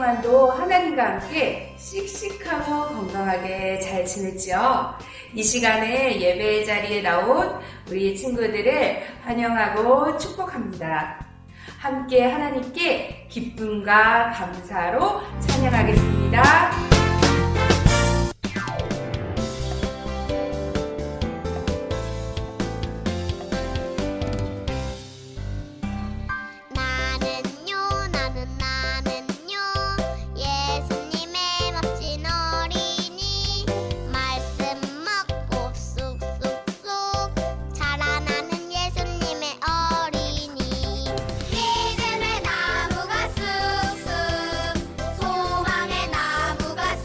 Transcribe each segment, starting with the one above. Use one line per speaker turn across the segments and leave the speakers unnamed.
동안도 하나님과 함께 씩씩하고 건강하게 잘 지냈지요? 이 시간에 예배 자리에 나온 우리 친구들을 환영하고 축복합니다. 함께 하나님께 기쁨과 감사로 찬양하겠습니다.
믿음의 나무가 쑥쑥 소망의 나무가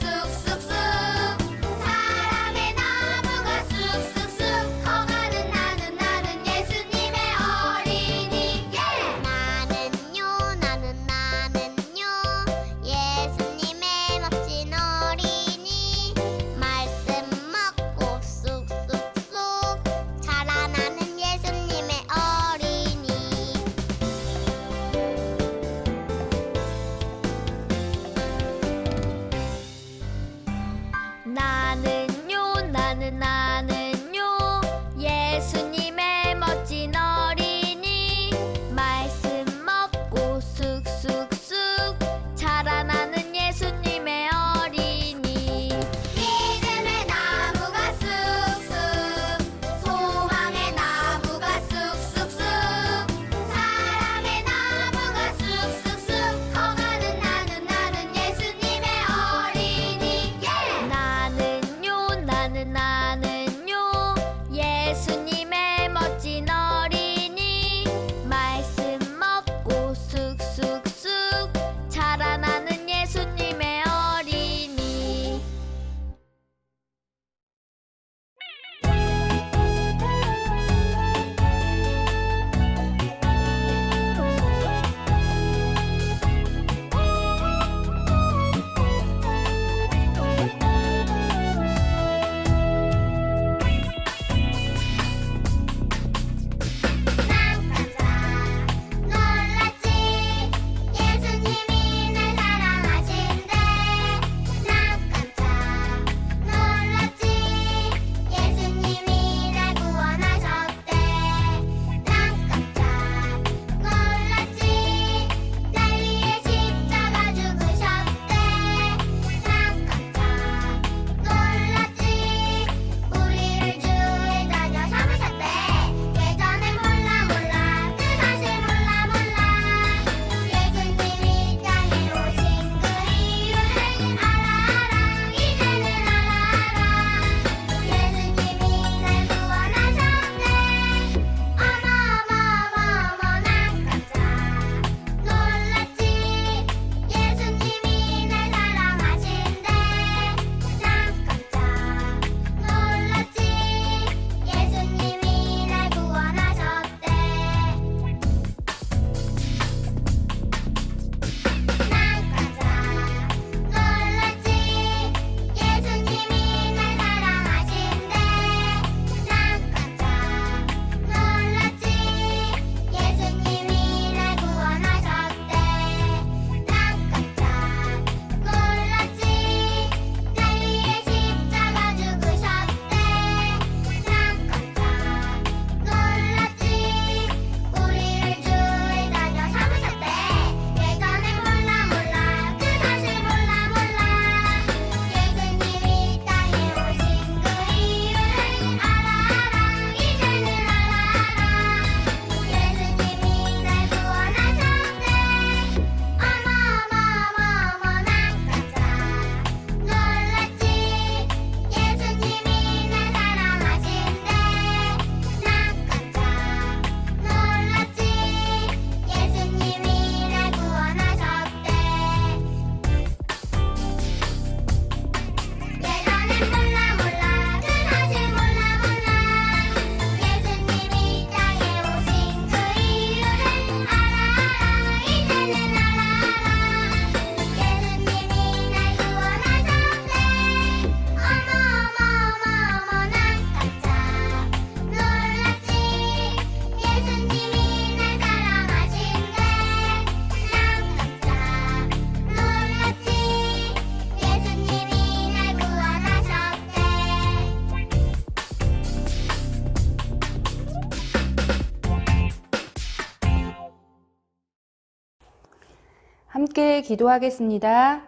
함께 기도하겠습니다.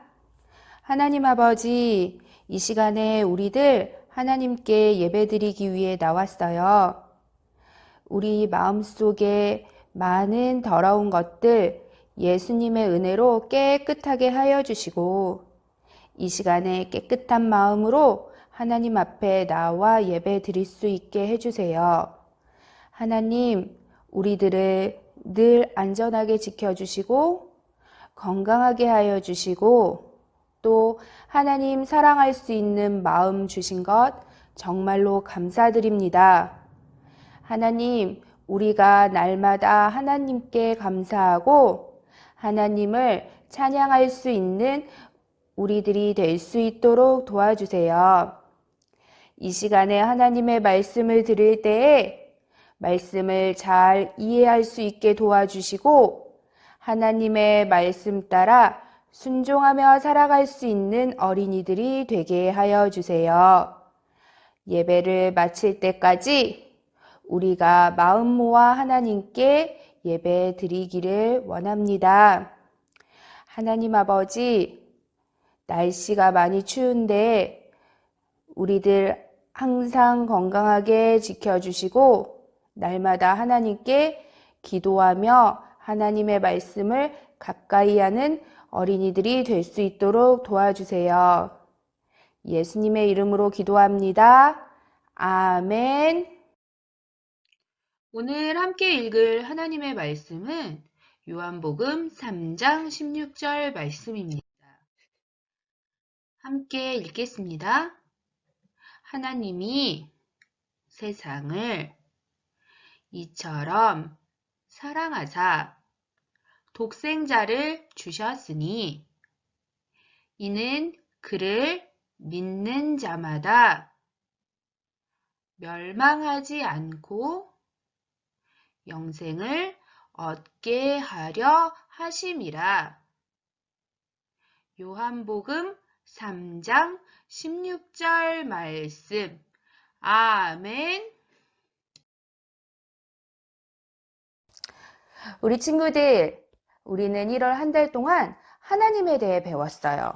하나님 아버지, 이 시간에 우리들 하나님께 예배드리기 위해 나왔어요. 우리 마음속에 많은 더러운 것들 예수님의 은혜로 깨끗하게 하여 주시고 이 시간에 깨끗한 마음으로 하나님 앞에 나와 예배 드릴 수 있게 해주세요. 하나님, 우리들을 늘 안전하게 지켜주시고 건강하게 하여 주시고 또 하나님 사랑할 수 있는 마음 주신 것 정말로 감사드립니다. 하나님, 우리가 날마다 하나님께 감사하고 하나님을 찬양할 수 있는 우리들이 될 수 있도록 도와주세요. 이 시간에 하나님의 말씀을 들을 때에 말씀을 잘 이해할 수 있게 도와주시고 하나님의 말씀 따라 순종하며 살아갈 수 있는 어린이들이 되게 하여 주세요. 예배를 마칠 때까지 우리가 마음 모아 하나님께 예배 드리기를 원합니다. 하나님 아버지, 날씨가 많이 추운데 우리들 항상 건강하게 지켜주시고 날마다 하나님께 기도하며 하나님의 말씀을 가까이 하는 어린이들이 될 수 있도록 도와주세요. 예수님의 이름으로 기도합니다. 아멘. 오늘 함께 읽을 하나님의 말씀은 요한복음 3장 16절 말씀입니다. 함께 읽겠습니다. 하나님이 세상을 이처럼 사랑하사 독생자를 주셨으니 이는 그를 믿는 자마다 멸망하지 않고 영생을 얻게 하려 하심이라. 요한복음 3장 16절 말씀. 아멘. 우리 친구들, 우리는 1월 한 달 동안 하나님에 대해 배웠어요.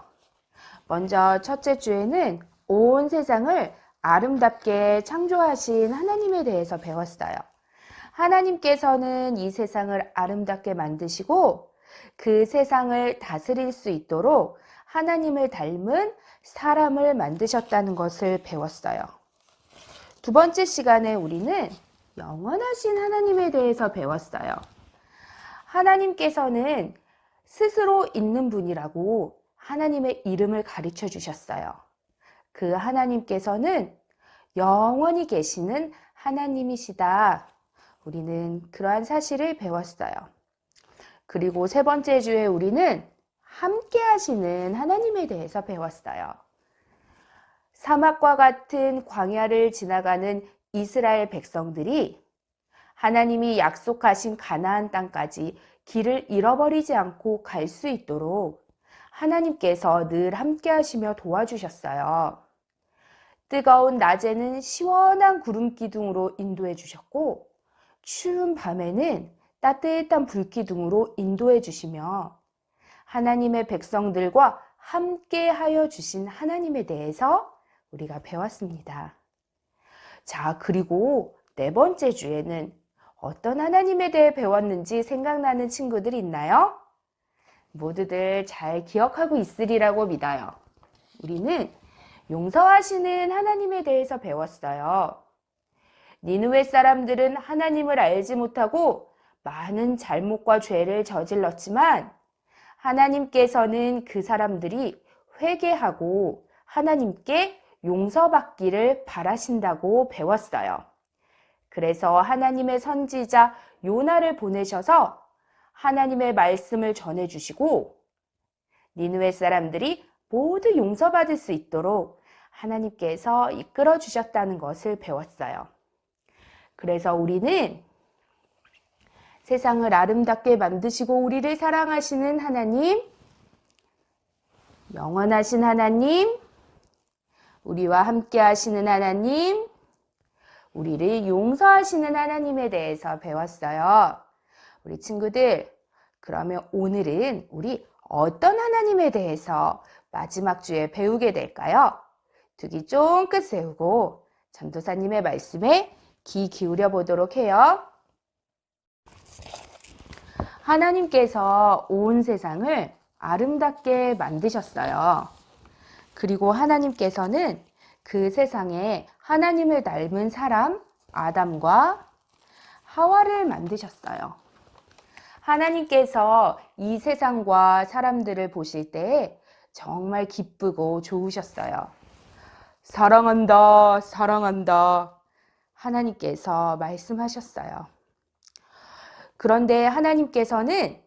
먼저 첫째 주에는 온 세상을 아름답게 창조하신 하나님에 대해서 배웠어요. 하나님께서는 이 세상을 아름답게 만드시고 그 세상을 다스릴 수 있도록 하나님을 닮은 사람을 만드셨다는 것을 배웠어요. 두 번째 시간에 우리는 영원하신 하나님에 대해서 배웠어요. 하나님께서는 스스로 있는 분이라고 하나님의 이름을 가르쳐 주셨어요. 그 하나님께서는 영원히 계시는 하나님이시다. 우리는 그러한 사실을 배웠어요. 그리고 세 번째 주에 우리는 함께 하시는 하나님에 대해서 배웠어요. 사막과 같은 광야를 지나가는 이스라엘 백성들이 하나님이 약속하신 가나안 땅까지 길을 잃어버리지 않고 갈 수 있도록 하나님께서 늘 함께 하시며 도와주셨어요. 뜨거운 낮에는 시원한 구름 기둥으로 인도해 주셨고 추운 밤에는 따뜻한 불 기둥으로 인도해 주시며 하나님의 백성들과 함께 하여 주신 하나님에 대해서 우리가 배웠습니다. 자, 그리고 네 번째 주에는 어떤 하나님에 대해 배웠는지 생각나는 친구들이 있나요? 모두들 잘 기억하고 있으리라고 믿어요. 우리는 용서하시는 하나님에 대해서 배웠어요. 니느웨 사람들은 하나님을 알지 못하고 많은 잘못과 죄를 저질렀지만 하나님께서는 그 사람들이 회개하고 하나님께 용서받기를 바라신다고 배웠어요. 그래서 하나님의 선지자 요나를 보내셔서 하나님의 말씀을 전해주시고 니느웨 사람들이 모두 용서받을 수 있도록 하나님께서 이끌어 주셨다는 것을 배웠어요. 그래서 우리는 세상을 아름답게 만드시고 우리를 사랑하시는 하나님, 영원하신 하나님, 우리와 함께 하시는 하나님, 우리를 용서하시는 하나님에 대해서 배웠어요. 우리 친구들, 그러면 오늘은 우리 어떤 하나님에 대해서 마지막 주에 배우게 될까요? 두 귀 쫑긋 세우고 전도사님의 말씀에 귀 기울여 보도록 해요. 하나님께서 온 세상을 아름답게 만드셨어요. 그리고 하나님께서는 그 세상에 하나님을 닮은 사람 아담과 하와를 만드셨어요. 하나님께서 이 세상과 사람들을 보실 때 정말 기쁘고 좋으셨어요. 사랑한다, 사랑한다. 하나님께서 말씀하셨어요. 그런데 하나님께서는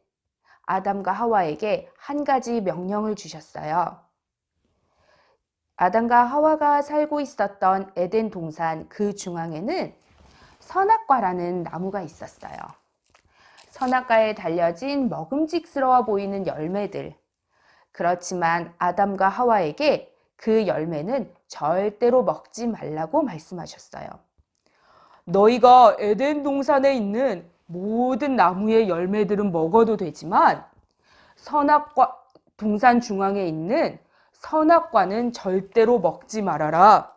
아담과 하와에게 한 가지 명령을 주셨어요. 아담과 하와가 살고 있었던 에덴 동산 그 중앙에는 선악과라는 나무가 있었어요. 선악과에 달려진 먹음직스러워 보이는 열매들. 그렇지만 아담과 하와에게 그 열매는 절대로 먹지 말라고 말씀하셨어요. 너희가 에덴 동산에 있는 모든 나무의 열매들은 먹어도 되지만 선악과 동산 중앙에 있는 선악과는 절대로 먹지 말아라.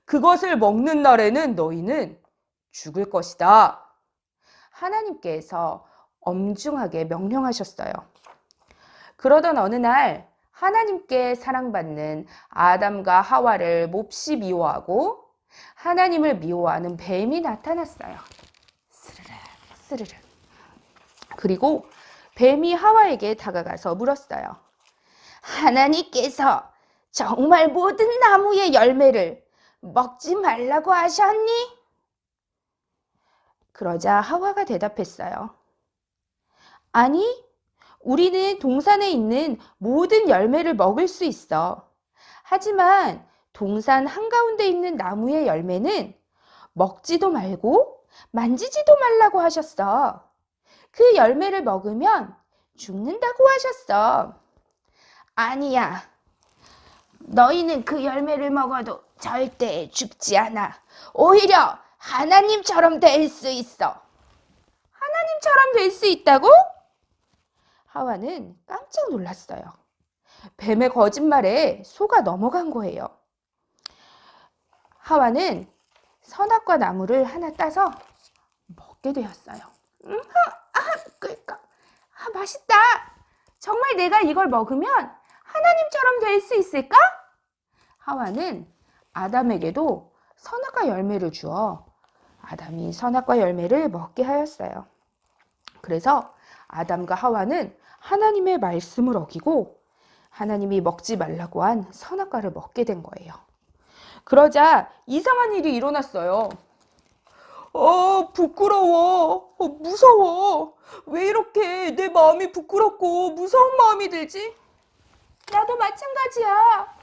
그것을 먹는 날에는 너희는 죽을 것이다. 하나님께서 엄중하게 명령하셨어요. 그러던 어느 날 하나님께 사랑받는 아담과 하와를 몹시 미워하고 하나님을 미워하는 뱀이 나타났어요. 스르르 스르르. 그리고 뱀이 하와에게 다가가서 물었어요. 하나님께서 정말 모든 나무의 열매를 먹지 말라고 하셨니? 그러자 하와가 대답했어요. 아니, 우리는 동산에 있는 모든 열매를 먹을 수 있어. 하지만 동산 한가운데 있는 나무의 열매는 먹지도 말고 만지지도 말라고 하셨어. 그 열매를 먹으면 죽는다고 하셨어. 아니야. 너희는 그 열매를 먹어도 절대 죽지 않아. 오히려 하나님처럼 될 수 있어. 하나님처럼 될 수 있다고? 하와는 깜짝 놀랐어요. 뱀의 거짓말에 속아 넘어간 거예요. 하와는 선악과 나무를 하나 따서 먹게 되었어요. 그러니까 맛있다. 정말 내가 이걸 먹으면 하나님처럼 될 수 있을까? 하와는 아담에게도 선악과 열매를 주어 아담이 선악과 열매를 먹게 하였어요. 그래서 아담과 하와는 하나님의 말씀을 어기고 하나님이 먹지 말라고 한 선악과를 먹게 된 거예요. 그러자 이상한 일이 일어났어요. 부끄러워. 무서워. 왜 이렇게 내 마음이 부끄럽고 무서운 마음이 들지? 나도 마찬가지야.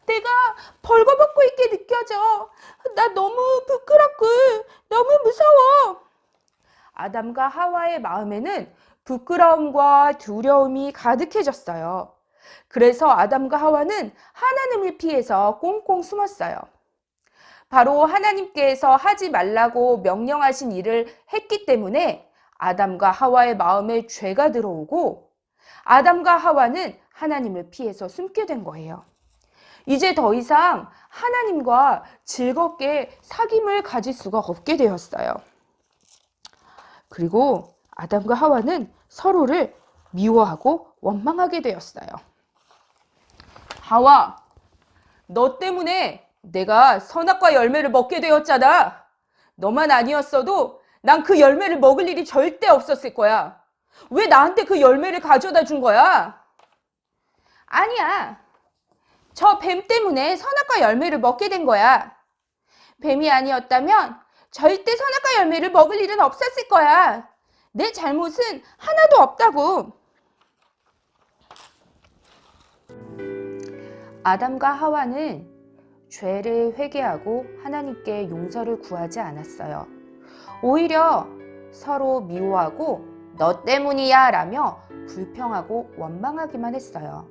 내가 벌거벗고 있게 느껴져. 나 너무 부끄럽고 너무 무서워. 아담과 하와의 마음에는 부끄러움과 두려움이 가득해졌어요. 그래서 아담과 하와는 하나님을 피해서 꽁꽁 숨었어요. 바로 하나님께서 하지 말라고 명령하신 일을 했기 때문에 아담과 하와의 마음에 죄가 들어오고 아담과 하와는 하나님을 피해서 숨게 된 거예요. 이제 더 이상 하나님과 즐겁게 사귐을 가질 수가 없게 되었어요. 그리고 아담과 하와는 서로를 미워하고 원망하게 되었어요. 하와, 너 때문에 내가 선악과 열매를 먹게 되었잖아. 너만 아니었어도 난 그 열매를 먹을 일이 절대 없었을 거야. 왜 나한테 그 열매를 가져다 준 거야? 아니야. 저 뱀 때문에 선악과 열매를 먹게 된 거야. 뱀이 아니었다면 절대 선악과 열매를 먹을 일은 없었을 거야. 내 잘못은 하나도 없다고. 아담과 하와는 죄를 회개하고 하나님께 용서를 구하지 않았어요. 오히려 서로 미워하고 너 때문이야 라며 불평하고 원망하기만 했어요.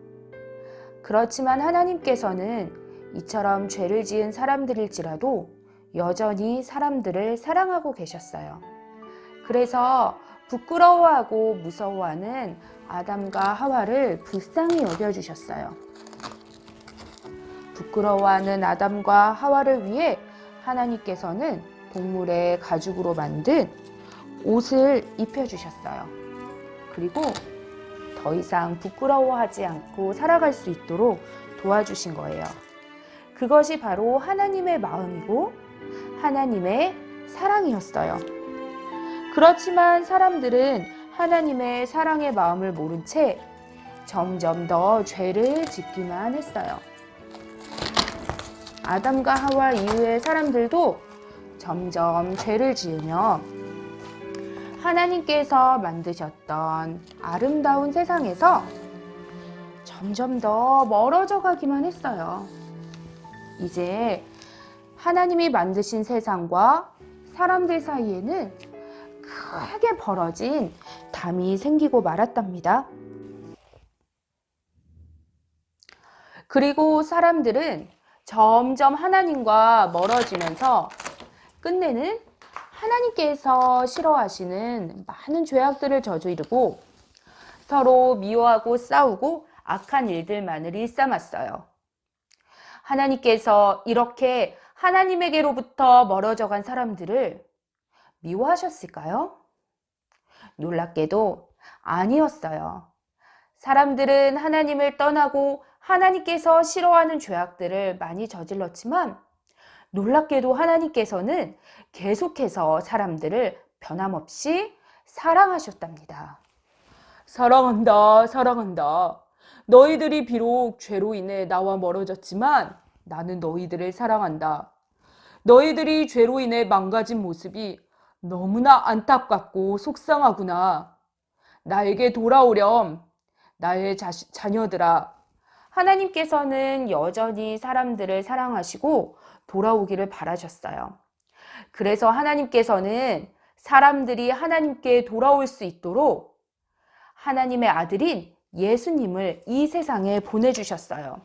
그렇지만 하나님께서는 이처럼 죄를 지은 사람들일지라도 여전히 사람들을 사랑하고 계셨어요. 그래서 부끄러워하고 무서워하는 아담과 하와를 불쌍히 여겨주셨어요. 부끄러워하는 아담과 하와를 위해 하나님께서는 동물의 가죽으로 만든 옷을 입혀주셨어요. 그리고 더 이상 부끄러워하지 않고 살아갈 수 있도록 도와주신 거예요. 그것이 바로 하나님의 마음이고 하나님의 사랑이었어요. 그렇지만 사람들은 하나님의 사랑의 마음을 모른 채 점점 더 죄를 짓기만 했어요. 아담과 하와 이후의 사람들도 점점 죄를 지으며 하나님께서 만드셨던 아름다운 세상에서 점점 더 멀어져 가기만 했어요. 이제 하나님이 만드신 세상과 사람들 사이에는 크게 벌어진 담이 생기고 말았답니다. 그리고 사람들은 점점 하나님과 멀어지면서 끝내는 하나님께서 싫어하시는 많은 죄악들을 저지르고 서로 미워하고 싸우고 악한 일들만을 일삼았어요. 하나님께서 이렇게 하나님에게로부터 멀어져 간 사람들을 미워하셨을까요? 놀랍게도 아니었어요. 사람들은 하나님을 떠나고 하나님께서 싫어하는 죄악들을 많이 저질렀지만 놀랍게도 하나님께서는 계속해서 사람들을 변함없이 사랑하셨답니다. 사랑한다, 사랑한다. 너희들이 비록 죄로 인해 나와 멀어졌지만 나는 너희들을 사랑한다. 너희들이 죄로 인해 망가진 모습이 너무나 안타깝고 속상하구나. 나에게 돌아오렴. 나의 자녀들아. 하나님께서는 여전히 사람들을 사랑하시고 돌아오기를 바라셨어요. 그래서 하나님께서는 사람들이 하나님께 돌아올 수 있도록 하나님의 아들인 예수님을 이 세상에 보내주셨어요.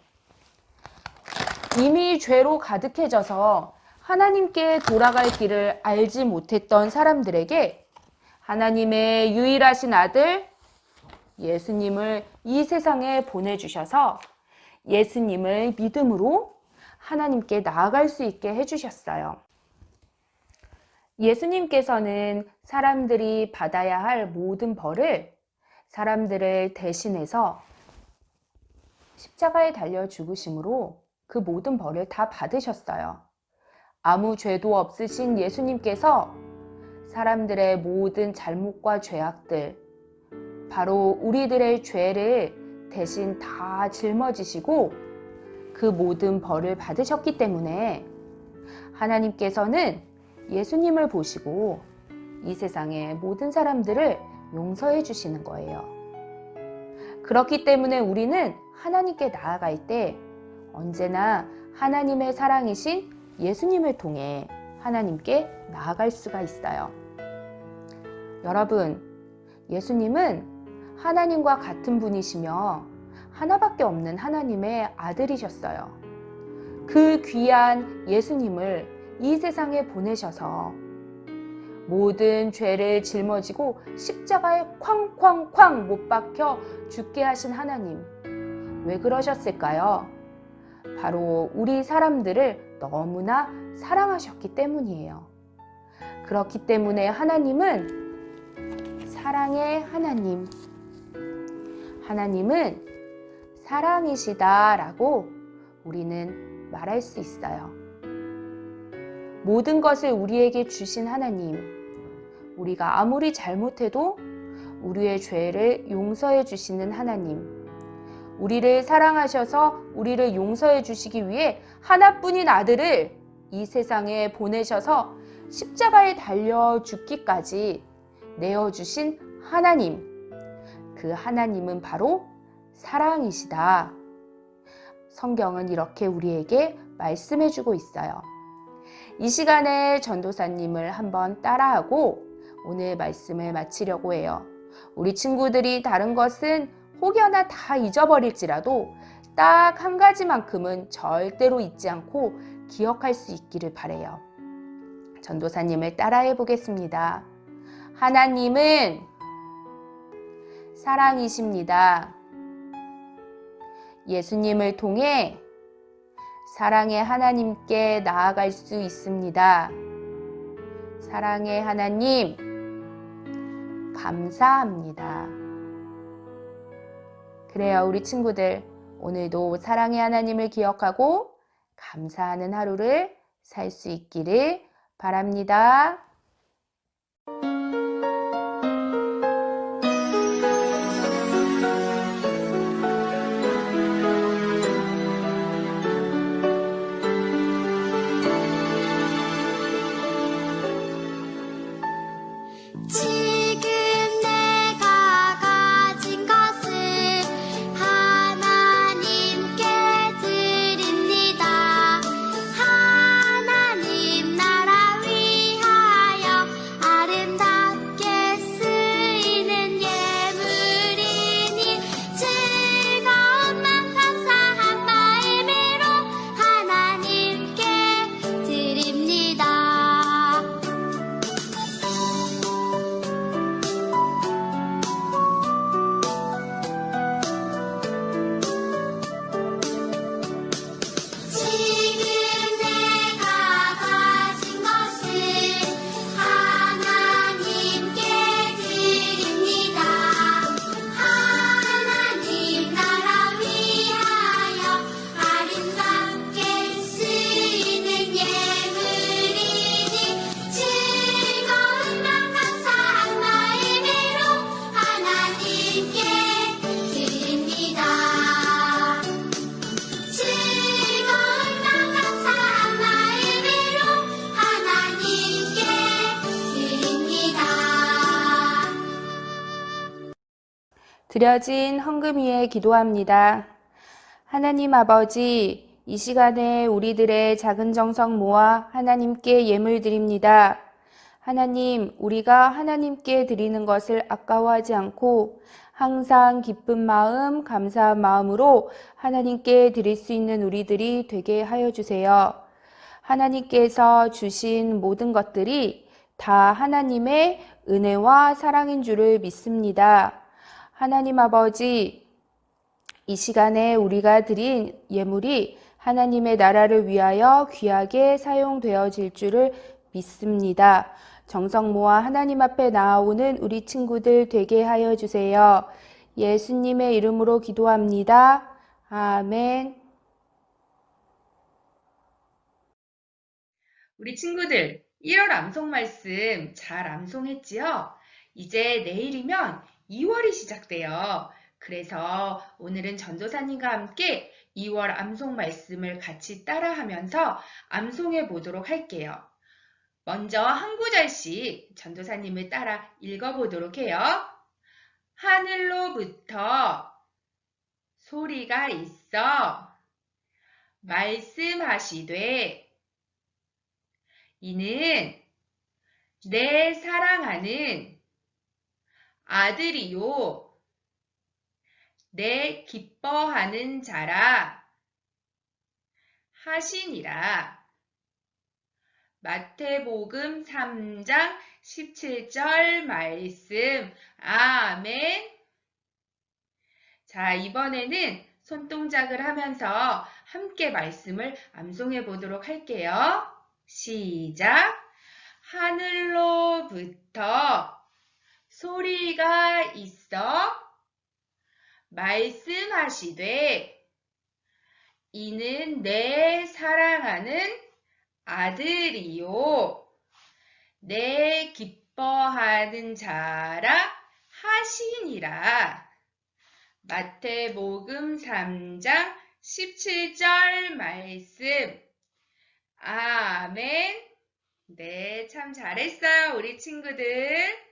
이미 죄로 가득해져서 하나님께 돌아갈 길을 알지 못했던 사람들에게 하나님의 유일하신 아들 예수님을 이 세상에 보내주셔서 예수님을 믿음으로 하나님께 나아갈 수 있게 해주셨어요. 예수님께서는 사람들이 받아야 할 모든 벌을 사람들을 대신해서 십자가에 달려 죽으심으로 그 모든 벌을 다 받으셨어요. 아무 죄도 없으신 예수님께서 사람들의 모든 잘못과 죄악들, 바로 우리들의 죄를 대신 다 짊어지시고 그 모든 벌을 받으셨기 때문에 하나님께서는 예수님을 보시고 이 세상의 모든 사람들을 용서해 주시는 거예요. 그렇기 때문에 우리는 하나님께 나아갈 때 언제나 하나님의 사랑이신 예수님을 통해 하나님께 나아갈 수가 있어요. 여러분, 예수님은 하나님과 같은 분이시며 하나밖에 없는 하나님의 아들이셨어요. 그 귀한 예수님을 이 세상에 보내셔서 모든 죄를 짊어지고 십자가에 쾅쾅쾅 못 박혀 죽게 하신 하나님, 왜 그러셨을까요? 바로 우리 사람들을 너무나 사랑하셨기 때문이에요. 그렇기 때문에 하나님은 사랑의 하나님, 하나님은 사랑이시다라고 우리는 말할 수 있어요. 모든 것을 우리에게 주신 하나님, 우리가 아무리 잘못해도 우리의 죄를 용서해 주시는 하나님, 우리를 사랑하셔서 우리를 용서해 주시기 위해 하나뿐인 아들을 이 세상에 보내셔서 십자가에 달려 죽기까지 내어주신 하나님, 그 하나님은 바로 사랑이시다. 성경은 이렇게 우리에게 말씀해주고 있어요. 이 시간에 전도사님을 한번 따라하고 오늘 말씀을 마치려고 해요. 우리 친구들이 다른 것은 혹여나 다 잊어버릴지라도 딱 한 가지만큼은 절대로 잊지 않고 기억할 수 있기를 바라요. 전도사님을 따라해 보겠습니다. 하나님은 사랑이십니다. 예수님을 통해 사랑의 하나님께 나아갈 수 있습니다. 사랑의 하나님, 감사합니다. 그래요, 우리 친구들. 오늘도 사랑의 하나님을 기억하고 감사하는 하루를 살 수 있기를 바랍니다. 드려진 헌금 위에 기도합니다. 하나님 아버지, 이 시간에 우리들의 작은 정성 모아 하나님께 예물 드립니다. 하나님, 우리가 하나님께 드리는 것을 아까워하지 않고 항상 기쁜 마음, 감사한 마음으로 하나님께 드릴 수 있는 우리들이 되게 하여 주세요. 하나님께서 주신 모든 것들이 다 하나님의 은혜와 사랑인 줄을 믿습니다. 하나님 아버지, 이 시간에 우리가 드린 예물이 하나님의 나라를 위하여 귀하게 사용되어질 줄을 믿습니다. 정성 모아 하나님 앞에 나아오는 우리 친구들 되게 하여 주세요. 예수님의 이름으로 기도합니다. 아멘. 우리 친구들, 1월 암송 말씀 잘 암송했지요? 이제 내일이면 2월이 시작돼요. 그래서 오늘은 전도사님과 함께 2월 암송 말씀을 같이 따라하면서 암송해 보도록 할게요. 먼저 한 구절씩 전도사님을 따라 읽어보도록 해요. 하늘로부터 소리가 있어 말씀하시되 이는 내 사랑하는 아들이요 내 기뻐하는 자라 하시니라. 마태복음 3장 17절 말씀. 아멘. 자, 이번에는 손동작을 하면서 함께 말씀을 암송해 보도록 할게요. 시작. 하늘로부터 소리가 있어 말씀하시되 이는 내 사랑하는 아들이요 내 기뻐하는 자라 하시니라. 마태복음 3장 17절 말씀. 아멘. 네, 참 잘했어요, 우리 친구들.